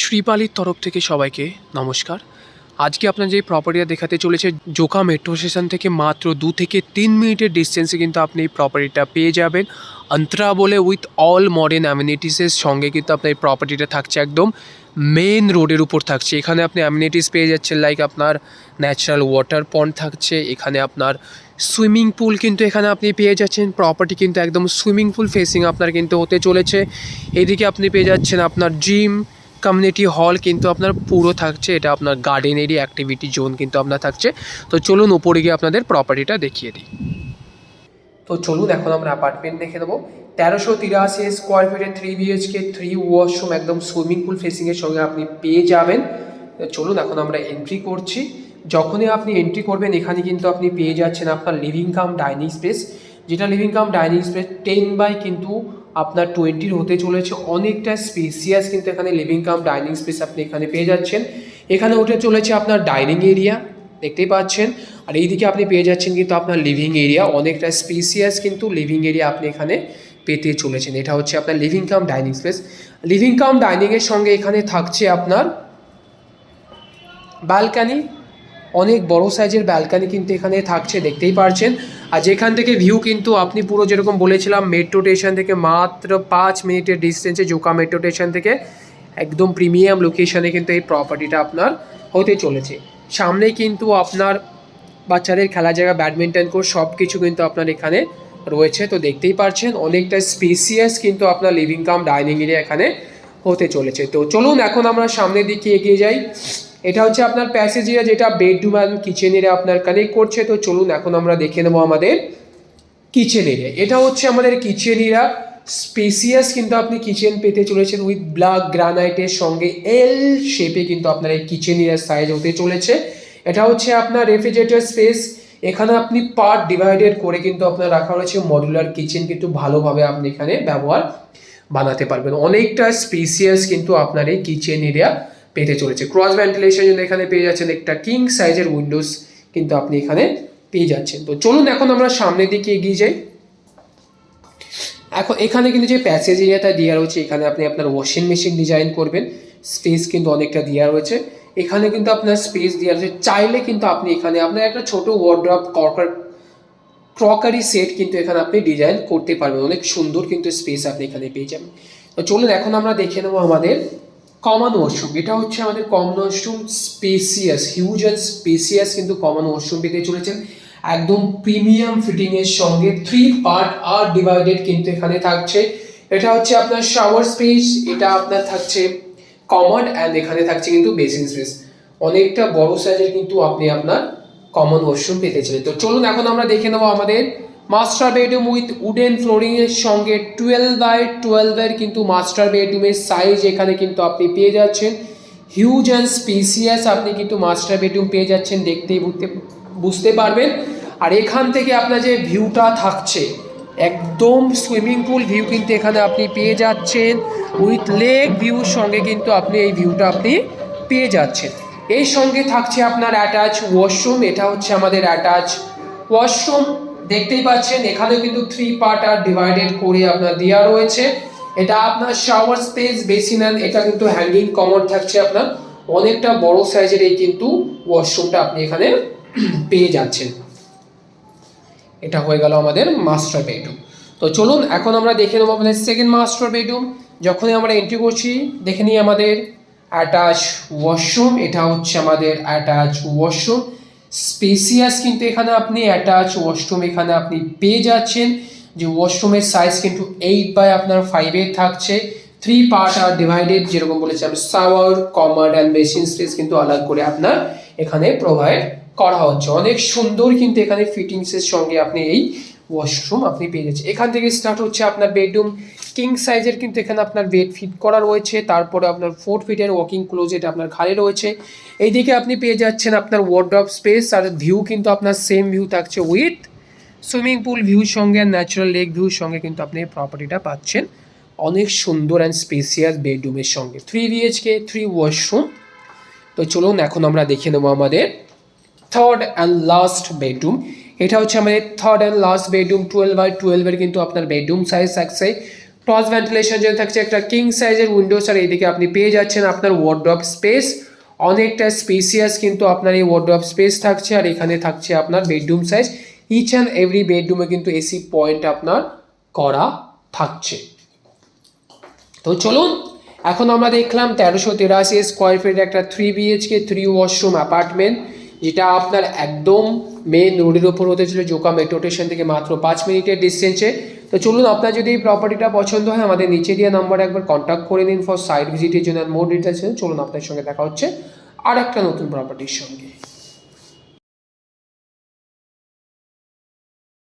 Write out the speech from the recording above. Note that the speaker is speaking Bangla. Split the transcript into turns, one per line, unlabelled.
শ্রীপালির তরফ থেকে সবাইকে নমস্কার। আজকে আপনার যে প্রপার্টিটা দেখাতে চলেছে জোকা মেট্রো স্টেশন থেকে মাত্র 2 থেকে 3 মিনিটের ডিস্টেন্সে কিন্তু আপনি এই প্রপার্টিটা পেয়ে যাবেন। অন্তরা বলে উইথ অল মডার্ন অ্যামিনিটিসের সঙ্গে কিন্তু আপনার এই প্রপার্টিটা থাকছে একদম মেন রোডের উপর থাকছে। এখানে আপনি অ্যামিনিটিস পেয়ে যাচ্ছেন, লাইক আপনার ন্যাচারাল ওয়াটার পন্ড থাকছে, এখানে আপনার সুইমিং পুল কিন্তু এখানে আপনি পেয়ে যাচ্ছেন। প্রপার্টি কিন্তু একদম সুইমিং পুল ফেসিং আপনার কিন্তু হতে চলেছে। এদিকে আপনি পেয়ে যাচ্ছেন আপনার জিম কমিউনিটি হল কিন্তু আপনার পুরো থাকছে। এটা আপনার গার্ডেন এরিয়া অ্যাক্টিভিটি জোন কিন্তু আপনার থাকছে। তো চলুন উপরে গিয়ে আপনাদের প্রপার্টিটা দেখিয়ে দিই। তো চলুন এখন আমরা অ্যাপার্টমেন্ট দেখে নেবো। 1383 স্কোয়ার ফিটের 3 BHK 3 ওয়াশরুম একদম সুইমিং পুল ফেসিংয়ের সঙ্গে আপনি পেয়ে যাবেন। চলুন এখন আমরা এন্ট্রি করছি। যখনই আপনি এন্ট্রি করবেন এখানে কিন্তু আপনি পেয়ে যাচ্ছেন আপনার লিভিং কাম ডাইনিং স্পেস, যেটা living cum dining space 10 by কিন্তু আপনার 20 হতে চলেছে। অনেকটা স্পেসিয়াস কিন্তু এখানে লিভিং কাম ডাইনিং স্পেস আপনি এখানে পেয়ে যাচ্ছেন। এখানে উঠে চলেছে আপনার ডাইনিং এরিয়া, দেখতেই পাচ্ছেন। আর এইদিকে আপনি পেয়ে যাচ্ছেন কিন্তু আপনার লিভিং এরিয়া, অনেকটা স্পেসিয়াস কিন্তু লিভিং এরিয়া আপনি এখানে পেতে চলেছেন। এটা হচ্ছে আপনার living cum dining space. Living cum ডাইনিংয়ের সঙ্গে এখানে থাকছে আপনার ব্যালকানি, অনেক বড় সাইজের ব্যালকানি কিন্তু এখানে থাকছে, দেখতেই পারছেন। আর যেখান থেকে ভিউ কিন্তু আপনি পুরো যেরকম বলেছিলাম মেট্রো স্টেশন থেকে মাত্র 5 মিনিটের ডিস্টেন্সে জোকা মেট্রো স্টেশন থেকে একদম প্রিমিয়াম লোকেশনে কিন্তু এই প্রপার্টিটা আপনার হতে চলেছে। সামনেই কিন্তু আপনার বাচ্চাদের খেলার জায়গা, ব্যাডমিন্টন কোর্ট সব কিছু কিন্তু আপনার এখানে রয়েছে। তো দেখতেই পারছেন অনেকটা স্পেসিয়াস কিন্তু আপনার লিভিং কাম ডাইনিং এরিয়া এখানে হতে চলেছে। তো চলুন এখন আমরা সামনের দিকে এগিয়ে যাই। এটা হচ্ছে আপনার প্যাসেজ এরিয়া, যেটা বেডরুম অ্যান্ড কিচেন এরিয়া আপনার কানেক্ট করছে। তো চলুন এখন আমরা দেখে নেবো আমাদের কিচেন এরিয়া। এটা হচ্ছে আমাদের কিচেন এরিয়া, স্পেসিয়াস কিন্তু আপনি কিচেন পেতে চলেছেন উইথ ব্ল্যাক গ্রানাইটের সঙ্গে এল শেপে কিন্তু আপনার এই কিচেন এরিয়ার সাইজ হতে চলেছে। এটা হচ্ছে আপনার রেফ্রিজারেটর স্পেস, এখানে আপনি পার্ট ডিভাইডেড করে কিন্তু আপনার রাখা রয়েছে। মডুলার কিচেন কিন্তু ভালোভাবে আপনি এখানে ব্যবহার বানাতে পারবেন। অনেকটা স্পেসিয়াস কিন্তু আপনার এই কিচেন এরিয়া পেতে চলেছে। ক্রস ভেন্টিলেশন জন্য এখানে পেয়ে যাচ্ছেন একটা কিং সাইজের উইন্ডোজ কিন্তু আপনি এখানে পেয়ে যাচ্ছেন। তো চলুন এখন আমরা সামনের দিকে এগিয়ে যাই। এখন এখানে কিন্তু যে প্যাসেজ এরিয়াটা দেওয়া রয়েছে, এখানে আপনি আপনার ওয়াশিং মেশিন ডিজাইন করবেন, স্পেস কিন্তু অনেকটা দেওয়া রয়েছে। এখানে কিন্তু আপনার স্পেস দেওয়া রয়েছে, চাইলে কিন্তু আপনি এখানে আপনার একটা ছোট ওয়ার্ড্রপ ক্রকারি সেট কিন্তু এখানে আপনি ডিজাইন করতে পারবেন। অনেক সুন্দর কিন্তু স্পেস আপনি এখানে পেয়ে যাবেন। তো চলুন এখন আমরা দেখে নেবো আমাদের কমন ওয়াশরুম। এটা হচ্ছে আমাদের common washroom, spacious, huge and spacious কিন্তু কমন ওয়াশরুম পেতে চলেছেন একদম প্রিমিয়াম ফিটিংয়ের সঙ্গে। 3 পার্ট আর ডিভাইডেড কিন্তু এখানে থাকছে। এটা হচ্ছে আপনার শাওয়ার স্পেস, এটা আপনার থাকছে কমোড, অ্যান্ড এখানে থাকছে কিন্তু বেসিন স্পেস। অনেকটা বড় সাইজের কিন্তু আপনি আপনার কমন ওয়াশরুম পেতে চলেছেন। তো চলুন এখন আমরা দেখে নেবো আমাদের master bedroom with wooden flooring এর সঙ্গে 12 এর কিন্তু মাস্টার বেডরুমের সাইজ এখানে কিন্তু আপনি পেয়ে যাচ্ছেন। হিউজ অ্যান্ড স্পেসিয়াস আপনি কিন্তু মাস্টার বেডরুম পেয়ে যাচ্ছেন, দেখতেই বুঝতে পারবেন। আর এখান থেকে আপনার যে ভিউটা থাকছে একদম সুইমিং পুল ভিউ কিন্তু এখানে আপনি পেয়ে যাচ্ছেন উইথ লেক ভিউর সঙ্গে কিন্তু আপনি এই ভিউটা আপনি পেয়ে যাচ্ছেন। এই সঙ্গে থাকছে আপনার অ্যাটাচ ওয়াশরুম, এটা হচ্ছে আমাদের অ্যাটাচ ওয়াশরুম, দেখতেই পাচ্ছেন। এখানে কিন্তু 3 পার্ট আর ডিভাইডেড করে আপনার দেওয়া রয়েছে। এটা আপনার শাওয়ার স্পেস, বেসিন, এটা কিন্তু হ্যাঙ্গিং কমোড থাকছে আপনার। অনেকটা বড় সাইজের এই কিন্তু ওয়াশরুমটা আপনি এখানে পেয়ে যাচ্ছেন। এটা হয়ে গেল আমাদের মাস্টার বেডরুম। তো চলুন এখন আমরা দেখে নেবো আমাদের সেকেন্ড মাস্টার বেডরুম। যখনই আমরা এন্ট্রি করছি দেখে নিই আমাদের অ্যাটাচ ওয়াশরুম। এটা হচ্ছে আমাদের অ্যাটাচ ওয়াশরুম, স্পেসিয়াস কিন্তু এখানে আপনি অ্যাটাচ ওয়াশরুম এখানে আপনি পেয়ে যাচ্ছেন। যে ওয়াশরুমের সাইজ কিন্তু 8 বাই আপনার 5 এর থাকছে। 3 পার্ট আর ডিভাইডেড, যেরকম বলেছিলাম shower, commode and basin space কিন্তু আলাদা করে আপনার এখানে প্রোভাইড করা হচ্ছে। অনেক সুন্দর কিন্তু এখানে ফিটিংসের সঙ্গে আপনি এই ওয়াশরুম আপনি পেয়ে যাচ্ছেন। এখান থেকে স্টার্ট হচ্ছে আপনার বেডরুম, কিং সাইজের কিন্তু এখানে আপনার বেড ফিট করা রয়েছে। তারপরে আপনার 4 ফিটের ওয়াকিং ক্লোজেট আপনার ঘাড়ে রয়েছে। এইদিকে আপনি পেয়ে যাচ্ছেন আপনার ওয়ার্ড্রপ স্পেস, আর ভিউ কিন্তু আপনার সেম ভিউ থাকছে উইথ সুইমিং পুল ভিউর সঙ্গে ন্যাচারাল লেক ভিউর সঙ্গে কিন্তু আপনি এই প্রপার্টিটা পাচ্ছেন অনেক সুন্দর অ্যান্ড স্পেসিয়াস বেডরুমের সঙ্গে। 3 BHK 3 ওয়াশরুম। তো চলুন এখন আমরা দেখে নেবো আমাদের থার্ড অ্যান্ড লাস্ট বেডরুম। এটা হচ্ছে আমাদের third and last bedroom, 12 by 12 এর কিন্তু আপনার বেডরুম সাইজ থাকছে ক্রস ভেন্টিলেশন জন্য থাকছে একটা কিং সাইজের উইন্ডোজ, আর এইদিকে আপনি পেয়ে যাচ্ছেন আপনার ওয়ার্ড্রপ স্পেস, অনেকটা স্পেসিয়াস কিন্তু আপনার এই ওয়ার্ড্রপ স্পেস থাকছে। আর এখানে থাকছে আপনার bedroom size, each and every বেডরুমে কিন্তু এসি পয়েন্ট আপনার করা থাকছে। তো চলুন এখন আমরা দেখলাম 1383 স্কোয়ার ফিট একটা 3 BHK 3 ওয়াশরুম অ্যাপার্টমেন্ট, যেটা আপনার একদম মেন রোডের ওপর হতে ছিল জোকা মেট্রো স্টেশন থেকে মাত্র 5 মিনিটের ডিস্টেন্সে। তো চলুন আপনার যদি এই প্রপার্টিটা পছন্দ হয় আমাদের নিচে দেওয়া নাম্বারে একবার কন্ট্যাক্ট করে নিন ফর সাইট ভিজিটের জন্য মোর ডিটেলস। চলুন আপনার সঙ্গে দেখা হচ্ছে আর একটা নতুন প্রপার্টির সঙ্গে।